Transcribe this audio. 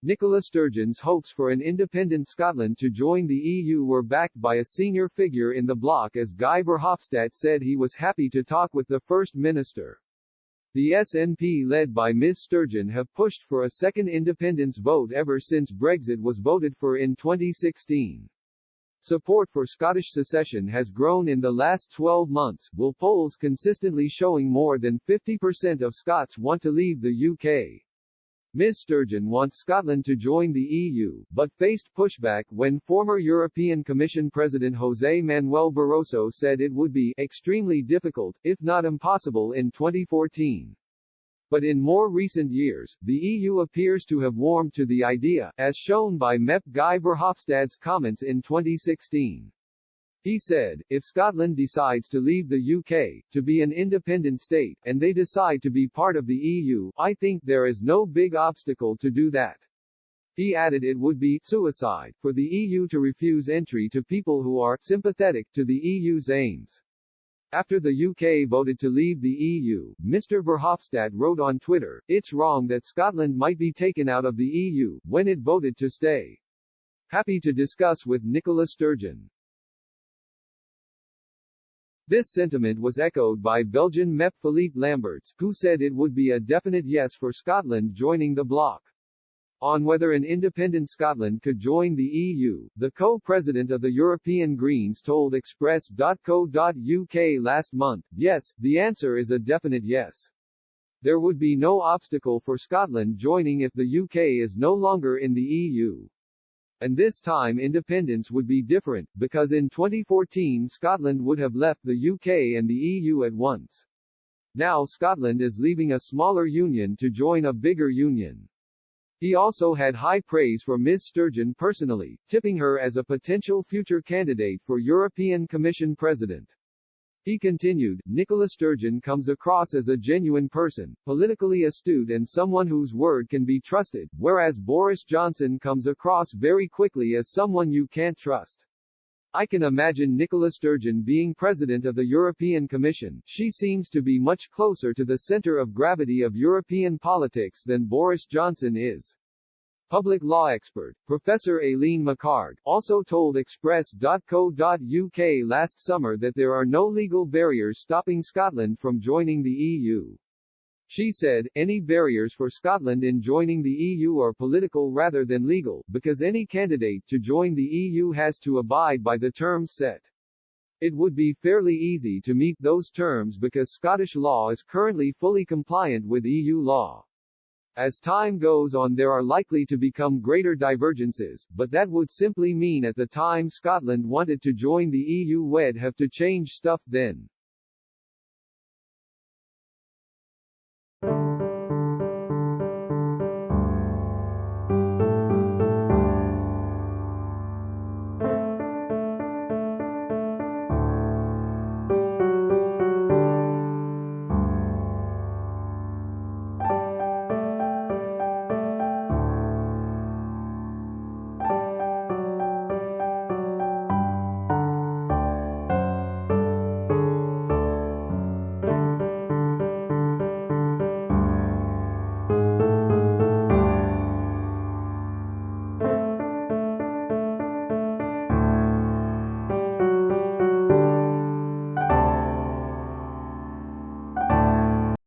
Nicola Sturgeon's hopes for an independent Scotland to join the EU were backed by a senior figure in the bloc, as Guy Verhofstadt said he was happy to talk with the First Minister. The SNP led by Ms Sturgeon have pushed for a second independence vote ever since Brexit was voted for in 2016. Support for Scottish secession has grown in the last 12 months, with polls consistently showing more than 50% of Scots want to leave the UK. Ms Sturgeon wants Scotland to join the EU, but faced pushback when former European Commission President José Manuel Barroso said it would be extremely difficult, if not impossible, in 2014. But in more recent years, the EU appears to have warmed to the idea, as shown by MEP Guy Verhofstadt's comments in 2016. He said, if Scotland decides to leave the UK, to be an independent state, and they decide to be part of the EU, I think there is no big obstacle to do that. He added it would be suicide for the EU to refuse entry to people who are sympathetic to the EU's aims. After the UK voted to leave the EU, Mr. Verhofstadt wrote on Twitter, "It's wrong that Scotland might be taken out of the EU, when it voted to stay. Happy to discuss with Nicola Sturgeon." This sentiment was echoed by Belgian MEP Philippe Lamberts, who said it would be a definite yes for Scotland joining the bloc. On whether an independent Scotland could join the EU, the co-president of the European Greens told Express.co.uk last month, "Yes, the answer is a definite yes. There would be no obstacle for Scotland joining if the UK is no longer in the EU. And this time independence would be different, because in 2014 Scotland would have left the UK and the EU at once. Now Scotland is leaving a smaller union to join a bigger union." He also had high praise for Ms Sturgeon personally, tipping her as a potential future candidate for European Commission President. He continued, "Nicola Sturgeon comes across as a genuine person, politically astute and someone whose word can be trusted, whereas Boris Johnson comes across very quickly as someone you can't trust. I can imagine Nicola Sturgeon being president of the European Commission. She seems to be much closer to the center of gravity of European politics than Boris Johnson is." Public law expert, Professor Aileen McCard, also told Express.co.uk last summer that there are no legal barriers stopping Scotland from joining the EU. She said, "Any barriers for Scotland in joining the EU are political rather than legal, because any candidate to join the EU has to abide by the terms set. It would be fairly easy to meet those terms because Scottish law is currently fully compliant with EU law. As time goes on there are likely to become greater divergences, but that would simply mean at the time Scotland wanted to join the EU we'd have to change stuff then."